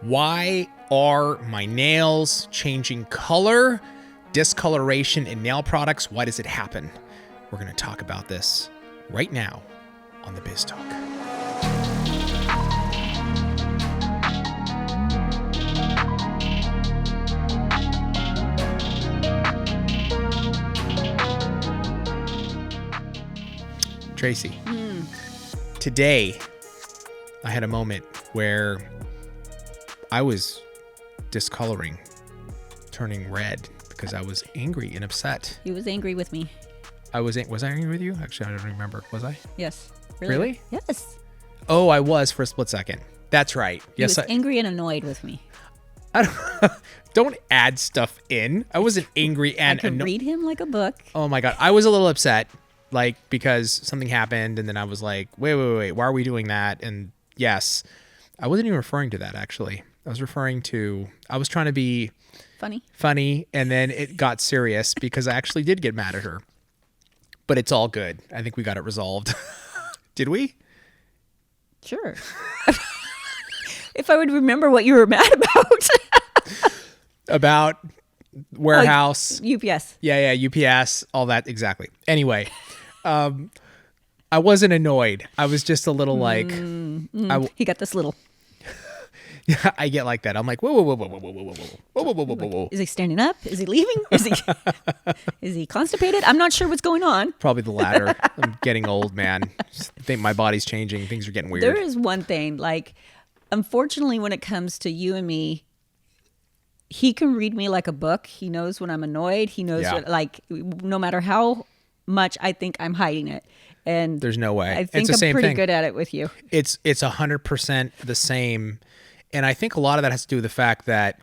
Why are my nails changing color? Discoloration in nail products, why does it happen? We're going to talk about this right now on the Biz Talk. Tracy, today I had a moment where I was discoloring, turning red because I was angry and upset. He was angry with me. Was I angry with you? Actually, I don't remember. Was I? Yes. Really? Yes. Oh, I was for a split second. That's right. He was angry and annoyed with me. Don't add stuff in. I wasn't angry and I could read him like a book. Oh my God. I was a little upset, because something happened, and then I was like, wait, why are we doing that? And yes, I wasn't even referring to that, actually. I was trying to be funny, and then it got serious because I actually did get mad at her. But it's all good. I think we got it resolved. Did we? Sure. If I would remember what you were mad about. About warehouse. UPS. Yeah, UPS, all that, exactly. Anyway, I wasn't annoyed. I was just a little He got this little. Yeah, I get like that. I'm like, whoa. Is he standing up? Is he leaving? Is he constipated? I'm not sure what's going on. Probably the latter. I'm getting old, man. I think my body's changing. Things are getting weird. There is one thing, unfortunately, when it comes to you and me, he can read me like a book. He knows when I'm annoyed. He knows no matter how much I think I'm hiding it. And there's no way. I think I'm pretty good at it with you. It's 100% the same. And I think a lot of that has to do with the fact that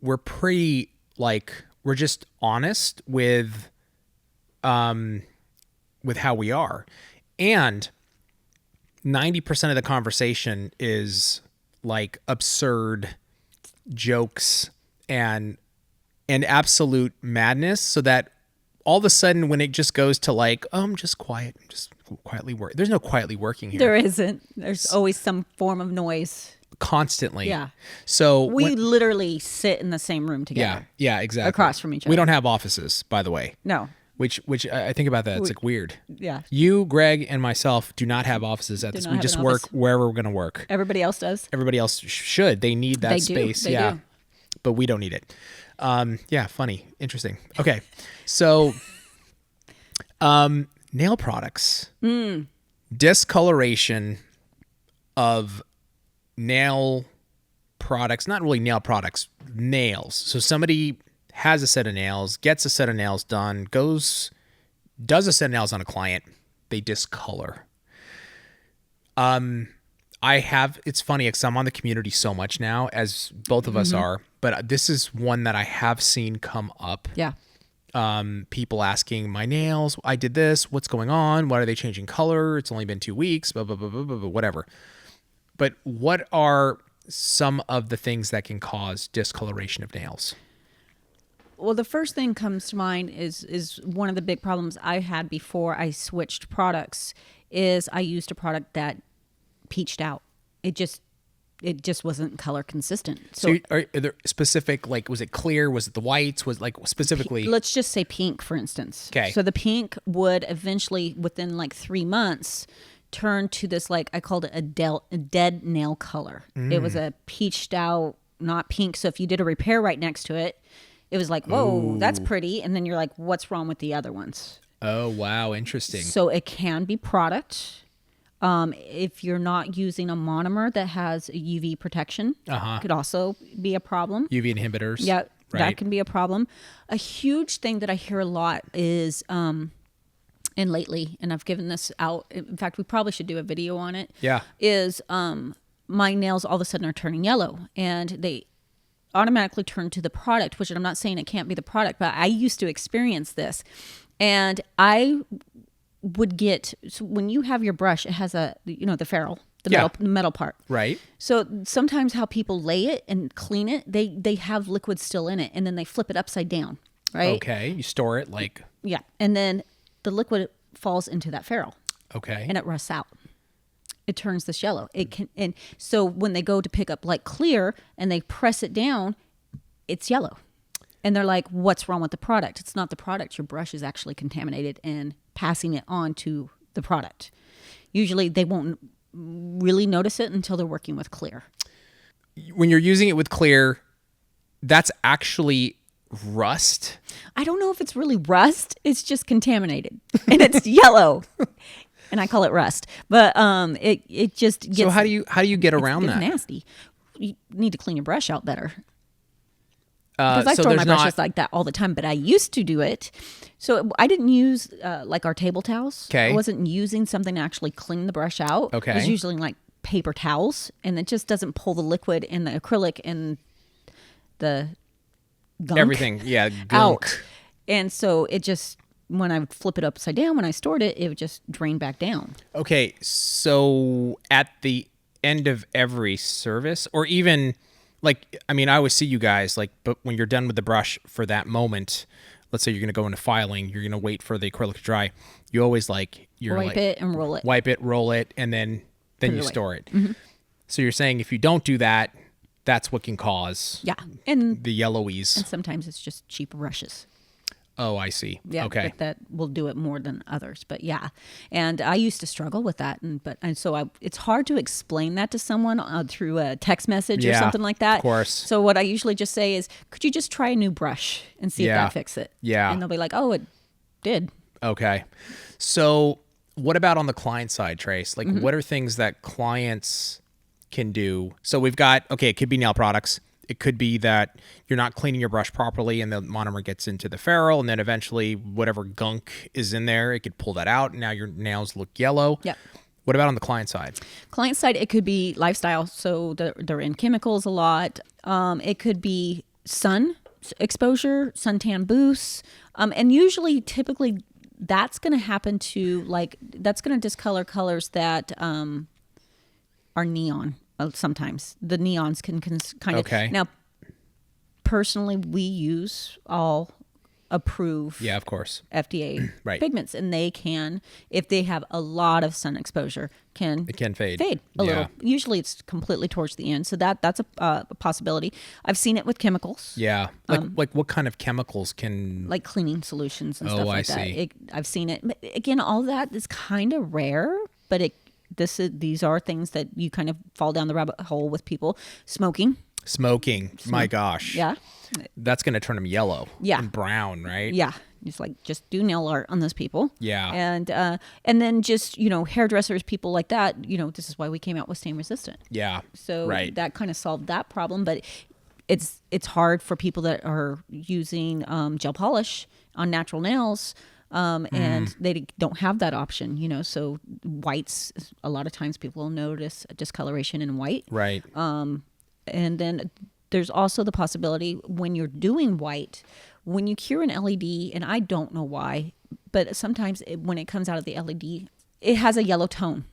we're pretty, we're just honest with how we are. And 90% of the conversation is absurd jokes and absolute madness, so that all of a sudden when it just goes to I'm just quiet, I'm just quietly work. There's no quietly working here. There isn't. There's always some form of noise. Constantly. Yeah. So we literally sit in the same room together. Yeah, exactly. Across from each other. We don't have offices, by the way. No. Which I think about that. It's weird. Yeah. You, Greg, and myself do not have offices at this. We just work wherever we're going to work. Everybody else does. Everybody else should. They need that space. They do. But we don't need it. Yeah. Funny. Interesting. Okay. So, nail products. Discoloration of nail products, not really nail products, nails. So somebody has a set of nails, gets a set of nails done, does a set of nails on a client, they discolor. It's funny because I'm on the community so much now, as both of us are, but this is one that I have seen come up. Yeah. People asking, my nails, I did this, what's going on? Why are they changing color? It's only been 2 weeks, blah, blah, blah, blah, blah, whatever. But what are some of the things that can cause discoloration of nails? Well, the first thing comes to mind is one of the big problems I had before I switched products is I used a product that peached out. It just wasn't color consistent. So are there specific, was it clear? Was it the whites? Was specifically? Let's just say pink, for instance. Okay. So the pink would eventually, within 3 months, turn to this, I called it a dead nail color. It was a peached out, not pink. So if you did a repair right next to it, it was whoa, that's pretty. And then you're like, what's wrong with the other ones? Oh, wow. Interesting. So it can be product. If you're not using a monomer that has a UV protection, could also be a problem. UV inhibitors. Yeah, right. That can be a problem. A huge thing that I hear a lot is, and lately, and I've given this out, in fact, we probably should do a video on it. Yeah. Is my nails all of a sudden are turning yellow, and they automatically turn to the product, which I'm not saying it can't be the product, but I used to experience this. And I would so when you have your brush, it has the ferrule, the metal part. Right. So sometimes how people lay it and clean it, they have liquid still in it, and then they flip it upside down, right? Okay. You store it Yeah. And then the liquid falls into that ferrule. Okay. And it rusts out. it turns this yellow. It can, and so when they go to pick up like clear and they press it down, it's yellow. And they're like, what's wrong with the product? It's not the product. Your brush is actually contaminated and passing it on to the product. Usually they won't really notice it until they're working with clear. When you're using it with clear, that's actually rust. I don't know if it's really rust. It's just contaminated and it's yellow. And I call it rust, but it just gets. So how do you get around that? It's nasty. You need to clean your brush out better. Because I so store there's my brushes like that all the time, but I used to do it. So I didn't use like our table towels. Okay. I wasn't using something to actually clean the brush out. Okay. I was using like paper towels, and it just doesn't pull the liquid and the acrylic and the gunk Everything, yeah, gunk. out. And so it just, when I would flip it upside down, when I stored it, it would just drain back down. Okay, so at the end of every service, or even like, I mean, I always see you guys like, but when you're done with the brush for that moment, let's say you're going to go into filing, you're going to wait for the acrylic to dry. You always like, Wipe it and roll it. Wipe it, roll it, and then you away. store it. Mm-hmm. So you're saying if you don't do that, that's what can cause and the yellows. And sometimes it's just cheap brushes. Oh, I see. Yeah, okay. but that will do it more than others. But yeah, and I used to struggle with that, and so it's hard to explain that to someone through a text message or something like that. Of course. So what I usually just say is, could you just try a new brush and see if that fixes it? Yeah. And they'll be like, oh, it did. Okay. So what about on the client side, Trace? Like, what are things that clients can do? So we've got, okay, it could be nail products. It could be that you're not cleaning your brush properly and the monomer gets into the ferrule, and then eventually whatever gunk is in there, it could pull that out. And now your nails look yellow. Yeah. What about on the client side? Client side, it could be lifestyle. So they're in chemicals a lot. It could be sun exposure, suntan boosts. And usually, typically, that's going to happen to that's going to discolor colors that are neon. Sometimes the neons can kind of. Okay. Now, personally, we use all approved. Yeah, of course. FDA Right. pigments, and they can, if they have a lot of sun exposure, It can fade. a little. Usually, it's completely towards the end, so that's a possibility. I've seen it with chemicals. Yeah. Like what kind of chemicals can? Like cleaning solutions and stuff like I that. see. I've seen it. But again, all that is kind of rare, but these are things that you kind of fall down the rabbit hole with people. Smoking. My gosh. Yeah. That's going to turn them yellow. Yeah. And brown, right? Yeah. Just do nail art on those people. Yeah. And then just, hairdressers, people like that, this is why we came out with stain resistant. Yeah. So right. that kind of solved that problem, but it's hard for people that are using gel polish on natural nails. And they don't have that option, so whites, a lot of times people will notice a discoloration in white. Right. And then there's also the possibility when you're doing white, when you cure an LED, and I don't know why, but sometimes when it comes out of the LED, it has a yellow tone.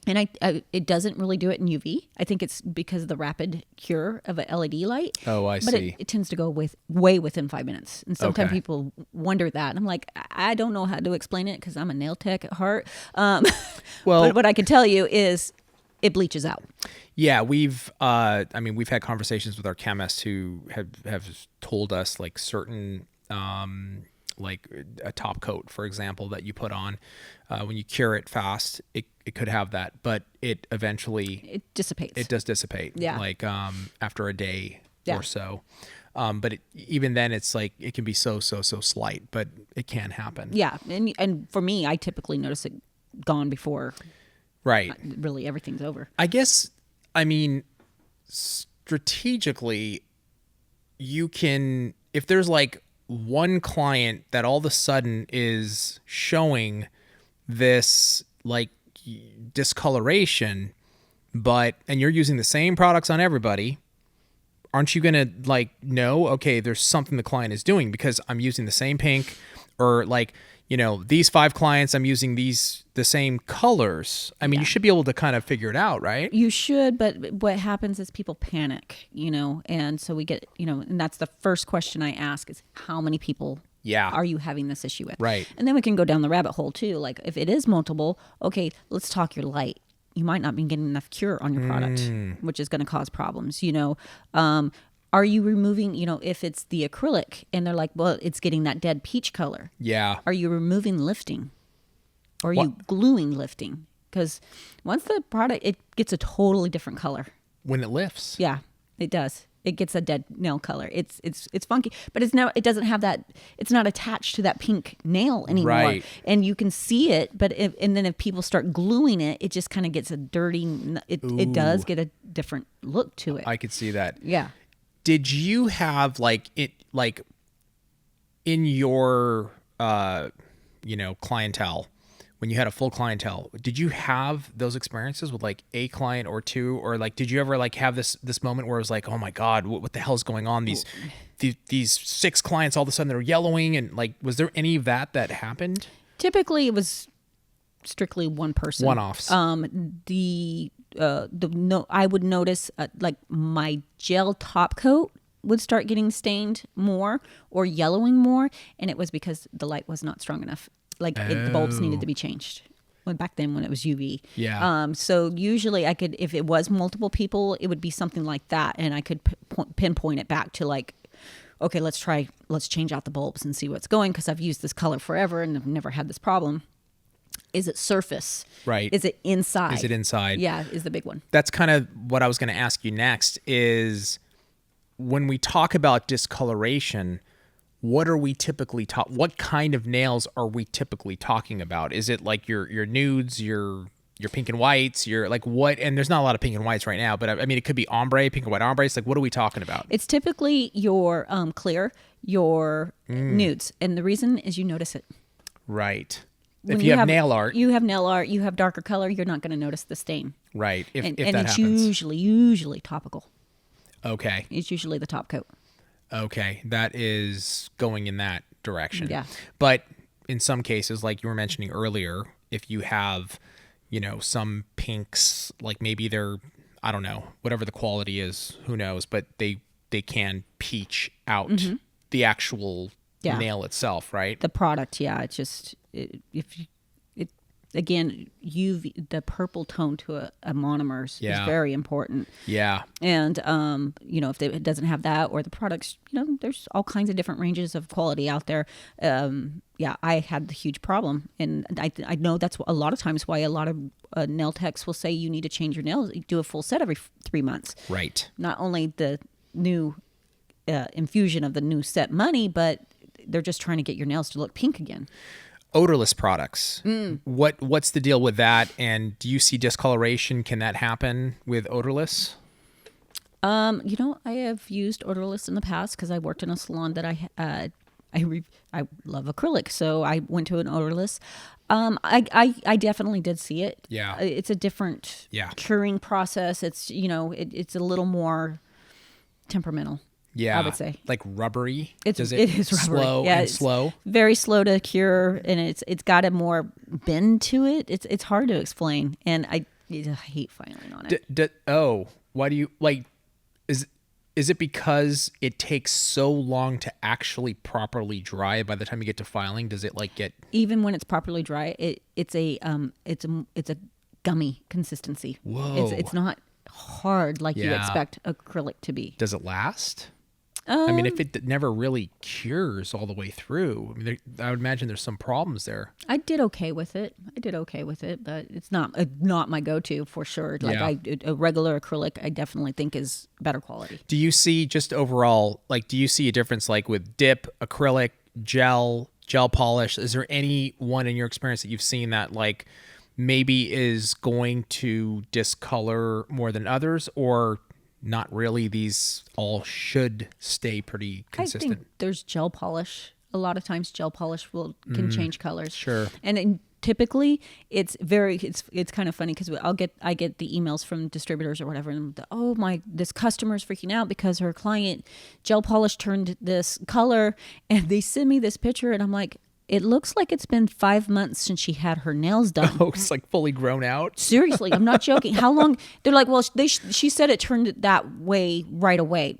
And it doesn't really do it in UV. I think it's because of the rapid cure of an LED light. Oh, I see. But it tends to go way within 5 minutes. And sometimes Okay. people wonder that. And I'm like, I don't know how to explain it because I'm a nail tech at heart. Well, but what I can tell you is it bleaches out. Yeah, we've had conversations with our chemists who have told us like certain, like a top coat, for example, that you put on, when you cure it fast, it could have that, but it eventually It dissipates. it does dissipate. Yeah. Like after a day Yeah. or so. But even then, it's like it can be so slight, but it can happen. Yeah. And for me, I typically notice it gone before Right. really everything's over. I guess, I mean, strategically, you can, if there's like one client that all of a sudden is showing this like discoloration, and you're using the same products on everybody, aren't you going to like know, okay, there's something the client is doing because I'm using the same pink, or like, these 5 clients, I'm using the same colors. I mean, you should be able to kind of figure it out, right? You should, but what happens is people panic, and so we get, and that's the first question I ask is how many people are you having this issue with? Right. And then we can go down the rabbit hole too. Like if it is multiple, okay, let's talk your light. you might not be getting enough cure on your product, which is going to cause problems. Are you removing, if it's the acrylic and they're like, well, it's getting that dead peach color. Yeah. Are you removing lifting? Or are you gluing lifting? Because once the product, it gets a totally different color. When it lifts. Yeah, it does. It gets a dead nail color. It's funky, but it doesn't have that. It's not attached to that pink nail anymore, right? And you can see it. But then if people start gluing it, it just kind of gets a dirty. It does get a different look to it. I could see that. Yeah. Did you have in your clientele? When you had a full clientele, did you have those experiences with like a client or two, or like, did you ever like have this moment where it was like, oh my God, what the hell's going on? These 6 clients, all of a sudden they're yellowing, and like, was there any of that happened? Typically it was strictly one person. One-offs. I would notice like my gel top coat would start getting stained more or yellowing more. And it was because the light was not strong enough. The bulbs needed to be changed. Back then when it was UV. Yeah. So usually I could, if it was multiple people, it would be something like that. And I could pinpoint it back to like, okay, let's change out the bulbs and see what's going. Cause I've used this color forever and I've never had this problem. Is it surface? Right. Is it inside? Is it inside? Yeah, is the big one. That's kind of what I was going to ask you next is when we talk about discoloration, what are we typically what kind of nails are we typically talking about? Is it like your nudes, your pink and whites, your like what? And there's not a lot of pink and whites right now, but I mean, it could be ombre, pink and white ombre. It's like, what are we talking about? It's typically your clear, your nudes. And the reason is you notice it. Right. When if you have nail art. You have nail art, you have darker color, you're not going to notice the stain. Right. If and that it's happens. usually topical. Okay. It's usually the top coat. Okay. That is going in that direction. Yeah. But in some cases, like you were mentioning earlier, if you have, some pinks, like maybe they're, I don't know, whatever the quality is, who knows, but they can peach out the actual nail itself, right? The product, yeah. It's just, again, the purple tone to a monomer is very important. Yeah. And, if it doesn't have that or the products, there's all kinds of different ranges of quality out there. I had the huge problem. And I know that's a lot of times why a lot of nail techs will say you need to change your nails, do a full set every 3 months. Right. Not only the new infusion of the new set money, but they're just trying to get your nails to look pink again. Odorless products. What's the deal with that? And do you see discoloration? Can that happen with odorless? I have used odorless in the past because I worked in a salon that I love acrylic, so I went to an odorless. I definitely did see it. Yeah, it's a different curing process. It's it's a little more temperamental. Yeah, I would say like rubbery. It is rubbery. Slow and slow. Very slow to cure, and it's got a more bend to it. It's hard to explain, and I hate filing on it. Why do you like? Is it because it takes so long to actually properly dry? By the time you get to filing, does it like get even when it's properly dry? It's a gummy consistency. Whoa! It's not hard like you expect acrylic to be. Does it last? I mean, if it never really cures all the way through, I would imagine there's some problems there. I did okay with it, but it's not my go-to for sure. A regular acrylic, I definitely think is better quality. Do you see just overall, do you see a difference like with dip, acrylic, gel polish? Is there any one in your experience that you've seen that maybe is going to discolor more than others, or not really? These all should stay pretty consistent. I think there's gel polish. A lot of times gel polish can change colors. Sure. And typically it's kind of funny because I get the emails from distributors or whatever, and this customer's freaking out because her client gel polish turned this color, and they send me this picture, and I'm like, it looks like it's been 5 months since she had her nails done. Oh, it's fully grown out? Seriously, I'm not joking. How long? They're like, well, she said it turned that way right away.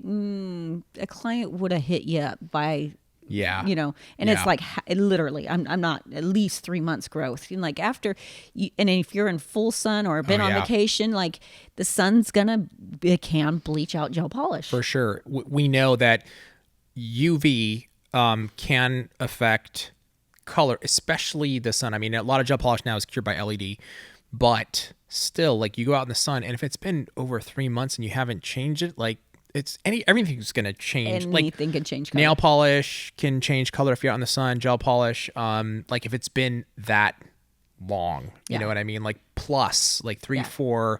A client would have hit you up by Yeah. And it's like literally, I'm not at least 3 months growth. And like after you, and if you're in full sun or been on vacation, like the sun's it can bleach out gel polish. For sure. We know that UV can affect color, especially the sun. I mean, a lot of gel polish now is cured by LED, but still, like you go out in the sun, and if it's been over 3 months and you haven't changed it, like everything's going to change. Anything can change color. Nail polish can change color if you're out in the sun. Gel polish, like if it's been that long, you know what I mean? Like plus like 3-4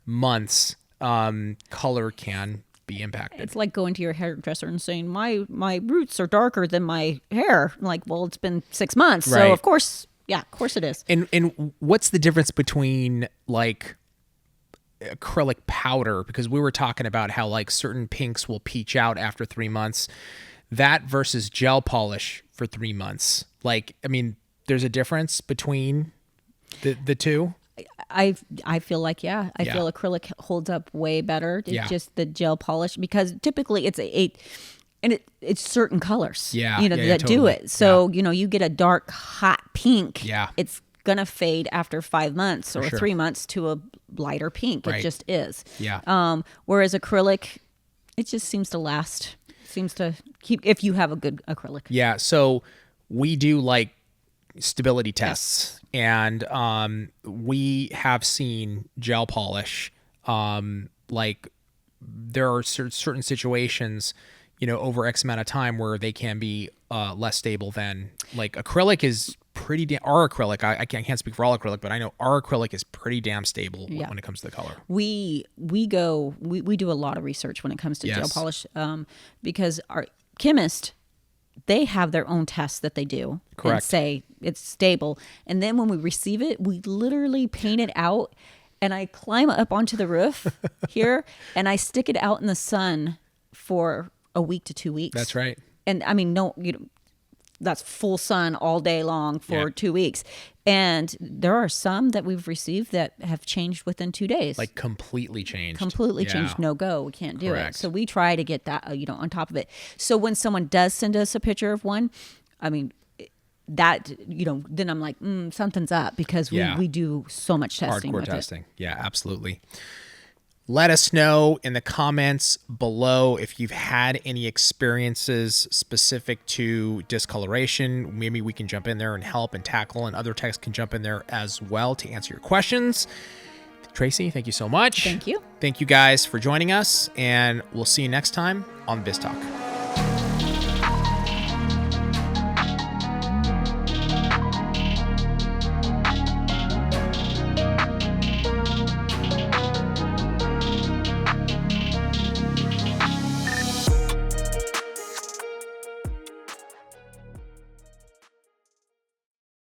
months, color can be impacted. It's like going to your hairdresser and saying my roots are darker than my hair. Like, well, it's been 6 months, so of course it is. And what's the difference between like acrylic powder, because we were talking about how like certain pinks will peach out after 3 months, that versus gel polish for 3 months? Like, I mean, there's a difference between the two. I feel like I feel acrylic holds up way better. It's just the gel polish, because typically it's it's certain colors that totally do it. So you get a dark hot pink, it's gonna fade after 5 months or 3 months to a lighter pink. It just is. Whereas acrylic, it just seems to last, seems to keep, if you have a good acrylic. So we do like stability tests, and we have seen gel polish, like there are certain situations, over X amount of time where they can be less stable than like acrylic is pretty our acrylic. I can't speak for all acrylic, but I know our acrylic is pretty damn stable when it comes to the color. We do a lot of research when it comes to gel polish, because our chemist, they have their own tests that they do and say it's stable. And then when we receive it, we literally paint it out, and I climb up onto the roof here and I stick it out in the sun for a week to 2 weeks. That's right. And I mean, that's full sun all day long for 2 weeks. And there are some that we've received that have changed within 2 days. Like completely changed. Changed. No go. We can't do it. So we try to get that, on top of it. So when someone does send us a picture of one, I mean, that, then I'm like, something's up, because we do so much testing. Hardcore testing. Yeah, absolutely. Let us know in the comments below if you've had any experiences specific to discoloration. Maybe we can jump in there and help and tackle, and other techs can jump in there as well to answer your questions. Tracey, thank you so much. Thank you. Thank you guys for joining us, and we'll see you next time on Biz Talk.